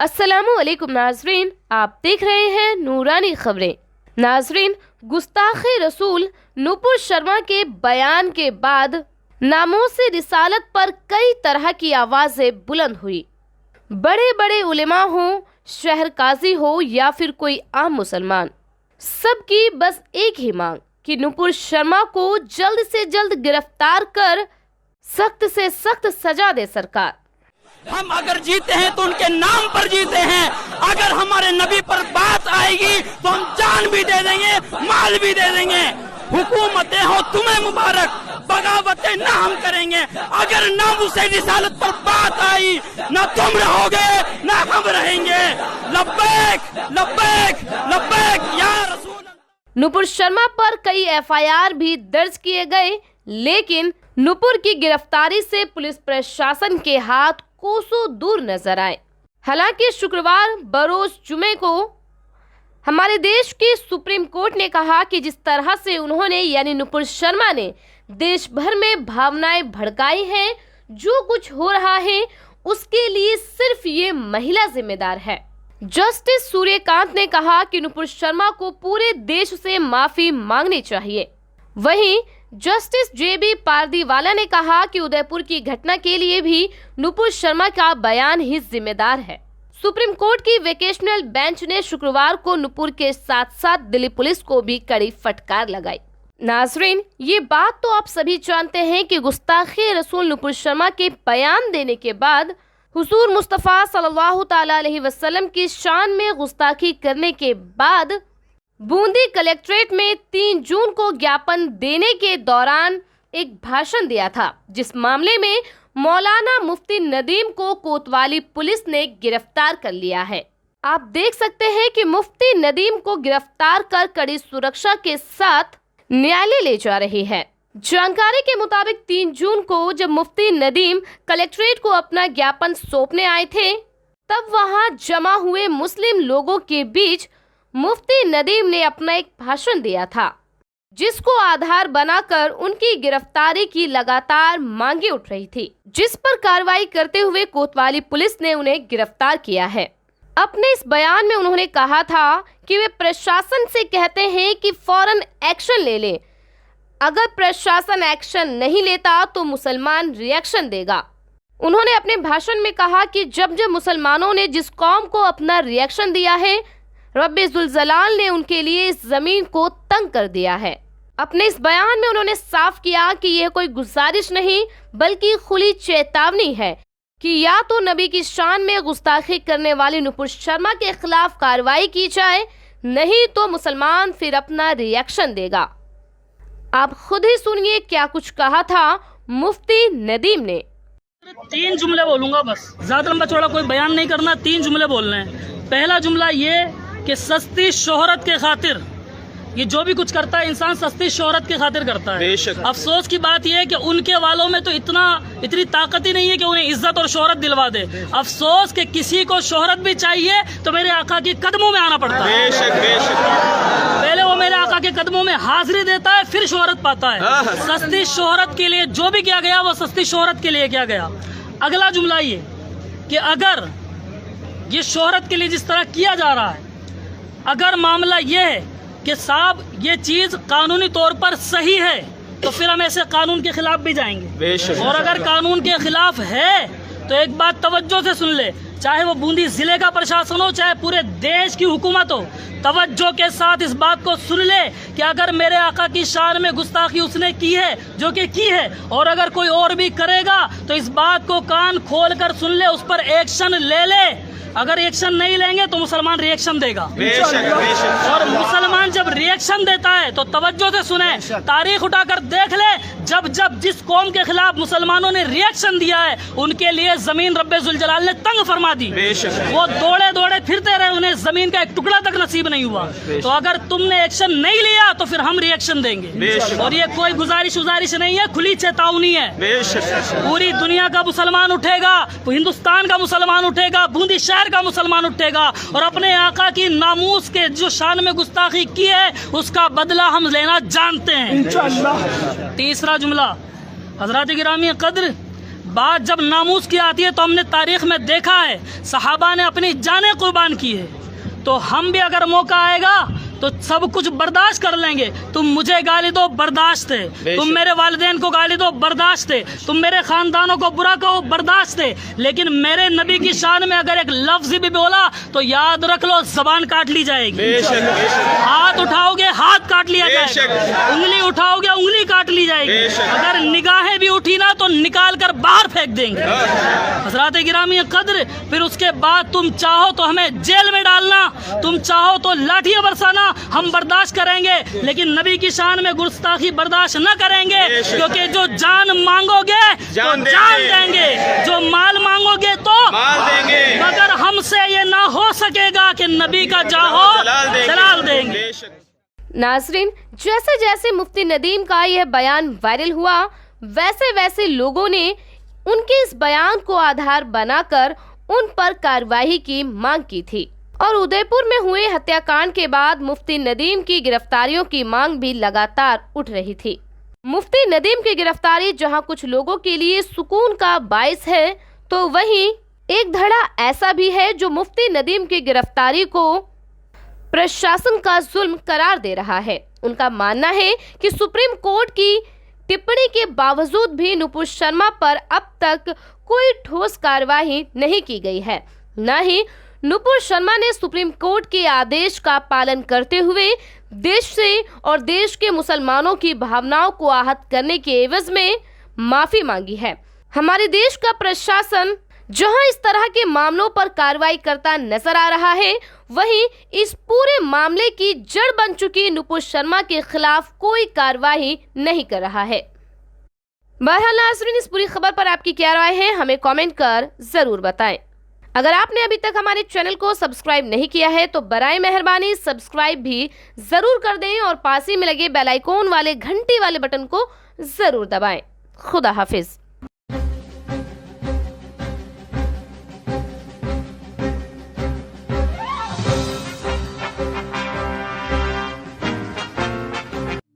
अस्सलामुअलैकुम नाजरीन, आप देख रहे हैं नूरानी खबरें। नाजरीन, गुस्ताखे रसूल नुपुर शर्मा के बयान के बाद नामोसे रिसालत पर कई तरह की आवाजें बुलंद हुई। बड़े बड़े उलेमा हो, शहर काजी हो या फिर कोई आम मुसलमान, सबकी बस एक ही मांग कि नुपुर शर्मा को जल्द से जल्द गिरफ्तार कर सख्त से सख्त सजा दे सरकार। हम अगर जीते हैं तो उनके नाम पर जीते हैं। अगर हमारे नबी पर बात आएगी तो हम जान भी दे देंगे, माल भी दे देंगे। हुकूमतें हो तुम्हें मुबारक, बगावतें ना हम करेंगे। अगर नामूसे रिसालत पर बात आई, ना तुम रहोगे ना हम रहेंगे। लब्बैक लब्बैक लब्बैक या रसूल। नुपुर शर्मा पर कई एफआईआर भी दर्ज किए गए, लेकिन नुपुर की गिरफ्तारी से पुलिस प्रशासन के हाथ कोसों दूर नजर आए। हालांकि शुक्रवार बरोज जुमे को हमारे देश की सुप्रीम कोर्ट ने कहा कि जिस तरह से उन्होंने यानी नुपुर शर्मा ने देश भर में भावनाएं भड़काई हैं, जो कुछ हो रहा है उसके लिए सिर्फ ये महिला जिम्मेदार है। जस्टिस सूर्यकांत ने कहा कि नुपुर शर्मा को पूरे देश से माफी मांगनी चाहिए। वहीं जस्टिस जेबी पारदीवाला ने कहा कि उदयपुर की घटना के लिए भी नुपुर शर्मा का बयान ही जिम्मेदार है। सुप्रीम कोर्ट की वेकेशनल बेंच ने शुक्रवार को नुपुर के साथ साथ दिल्ली पुलिस को भी कड़ी फटकार लगाई। नाजरीन, ये बात तो आप सभी जानते हैं कि गुस्ताखे रसूल नुपुर शर्मा के बयान देने के बाद हुजूर मुस्तफ़ा सल्लल्लाहु तआला अलैहि वसल्लम की शान में गुस्ताखी करने के बाद बूंदी कलेक्ट्रेट में 3 जून को ज्ञापन देने के दौरान एक भाषण दिया था, जिस मामले में मौलाना मुफ्ती नदीम को कोतवाली पुलिस ने गिरफ्तार कर लिया है। आप देख सकते हैं कि मुफ्ती नदीम को गिरफ्तार कर कड़ी सुरक्षा के साथ न्यायालय ले जा रही है। जानकारी के मुताबिक 3 जून को जब मुफ्ती नदीम कलेक्ट्रेट को अपना ज्ञापन सौंपने आए थे, तब वहां जमा हुए मुस्लिम लोगों के बीच मुफ्ती नदीम ने अपना एक भाषण दिया था, जिसको आधार बनाकर उनकी गिरफ्तारी की लगातार मांगे उठ रही थी, जिस पर कार्रवाई करते हुए कोतवाली पुलिस ने उन्हें गिरफ्तार किया है। अपने इस बयान में उन्होंने कहा था कि वे प्रशासन से कहते हैं कि फौरन एक्शन ले ले। अगर प्रशासन एक्शन नहीं लेता तो मुसलमान रिएक्शन देगा। उन्होंने अपने भाषण में कहा कि जब जब मुसलमानों ने जिस कौम को अपना रिएक्शन दिया है, रब्बे जुल जलाल ने उनके लिए इस जमीन को तंग कर दिया है। अपने इस बयान में उन्होंने साफ किया कि यह कोई गुजारिश नहीं बल्कि खुली चेतावनी है कि या तो नबी की शान में गुस्ताखी करने वाली नुपुर शर्मा के खिलाफ कार्रवाई की जाए, नहीं तो मुसलमान फिर अपना रिएक्शन देगा। आप खुद ही सुनिए क्या कुछ कहा था मुफ्ती नदीम ने। 3 जुमले बोलूंगा, बस ज्यादा लंबा चौड़ा कोई बयान नहीं करना। 3 जुमले बोलने हैं। पहला जुमला ये कि सस्ती शोहरत के खातिर ये जो भी कुछ करता है इंसान सस्ती शोहरत के खातिर करता है। अफसोस की बात यह है कि उनके वालों में तो इतनी ताकत ही नहीं है कि उन्हें इज्जत और शोहरत दिलवा दे। अफसोस कि किसी को शोहरत भी चाहिए तो मेरे आका के कदमों में आना पड़ता है। पहले वो मेरे आका के कदमों में हाजिरी देता है, फिर शोहरत पाता है। सस्ती शोहरत के लिए जो भी किया गया वो सस्ती शोहरत के लिए किया गया। अगला जुमला ये कि अगर ये शोहरत के लिए जिस तरह किया जा रहा है, अगर मामला ये है कि साहब ये चीज कानूनी तौर पर सही है, तो फिर हम ऐसे कानून के खिलाफ भी जाएंगे। और अगर कानून के खिलाफ है तो एक बात तवज्जो से सुन ले, चाहे वो बूंदी जिले का प्रशासन हो, चाहे पूरे देश की हुकूमत हो, तवज्जो के साथ इस बात को सुन ले कि अगर मेरे आका की शान में गुस्ताखी उसने की है, जो कि की है, और अगर कोई और भी करेगा तो इस बात को कान खोल कर सुन ले, उस पर एक्शन ले ले। अगर एक्शन नहीं लेंगे तो मुसलमान रिएक्शन देगा। और मुसलमान जब रिएक्शन देता है तो तवज्जो से सुने, तारीख उठाकर देख ले, जब जब जिस कौम के खिलाफ मुसलमानों ने रिएक्शन दिया है उनके लिए जमीन रब्बे जुल जलाल ने तंग फरमा दी। वो दौड़े दौड़े फिरते रहे, उन्हें जमीन का एक टुकड़ा तक नसीब नहीं हुआ। तो अगर तुमने एक्शन नहीं लिया तो फिर हम रिएक्शन देंगे। और ये कोई गुजारिश नहीं है, खुली चेतावनी है। पूरी दुनिया का मुसलमान उठेगा, हिंदुस्तान का मुसलमान उठेगा, बूंदी शहर का मुसलमान उठेगा और अपने आका की नामूस के जो शान में गुस्ताखी की है उसका बदला हम लेना जानते हैं। तीसरा जुमला, हजरात गिरामी कद्र, बात जब नामूस की आती है तो हमने तारीख में देखा है सहाबा ने अपनी जानें कुर्बान की है। तो हम भी अगर मौका आएगा तो सब कुछ बर्दाश्त कर लेंगे। तुम मुझे गाली दो, बर्दाश्त है। तुम मेरे वालिदैन को गाली दो, बर्दाश्त है। तुम मेरे खानदानों को बुरा कहो, बर्दाश्त है। लेकिन मेरे नबी की शान में अगर एक लफ्ज भी बोला तो याद रख लो, जबान काट ली जाएगी। हाथ उठाओगे, हाथ काट लिया जाएगा। उंगली उठाओगे, उंगली काट ली जाएगी। अगर निगाहें भी उठी ना तो निकाल कर बाहर फेंक देंगे। हज़रात गिरामी कद्र, फिर उसके बाद तुम चाहो तो हमें जेल में डालना, तुम चाहो तो लाठियां बरसाना, हम बर्दाश्त करेंगे। लेकिन नबी की शान में गुस्ताखी बर्दाश्त न करेंगे, क्योंकि जो जान मांगोगे तो जान देंगे, जो माल मांगोगे तो माल देंगे, मगर हमसे ये ना हो सकेगा कि नबी का जाहो जलाल देंगे। नाजरीन, जैसे जैसे मुफ्ती नदीम का यह बयान वायरल हुआ, वैसे वैसे लोगों ने उनके इस बयान को आधार बनाकर उन पर कार्रवाई की मांग की थी और उदयपुर में हुए हत्याकांड के बाद मुफ्ती नदीम की गिरफ्तारियों की मांग भी लगातार उठ रही थी। मुफ्ती नदीम की गिरफ्तारी जहां कुछ लोगों के लिए सुकून का बाइस है, तो वहीं एक धड़ा ऐसा भी है जो मुफ्ती नदीम की गिरफ्तारी को प्रशासन का जुल्म करार दे रहा है। उनका मानना है कि सुप्रीम कोर्ट की टिप्पणी के बावजूद भी नुपुर शर्मा पर अब तक कोई ठोस कार्रवाई नहीं की गई है। न ही नुपुर शर्मा ने सुप्रीम कोर्ट के आदेश का पालन करते हुए देश से और देश के मुसलमानों की भावनाओं को आहत करने के एवज में माफी मांगी है। हमारे देश का प्रशासन जहां इस तरह के मामलों पर कार्रवाई करता नजर आ रहा है, वहीं इस पूरे मामले की जड़ बन चुकी नुपुर शर्मा के खिलाफ कोई कार्रवाई नहीं कर रहा है। बहरहाल नाज़रीन, इस पूरी खबर पर आपकी क्या राय है, हमें कमेंट कर जरूर बताएं। अगर आपने अभी तक हमारे चैनल को सब्सक्राइब नहीं किया है तो बराए मेहरबानी सब्सक्राइब भी जरूर कर दें और पास ही में लगे बेल आइकॉन वाले घंटी वाले बटन को जरूर दबाएं। खुदा हाफिज।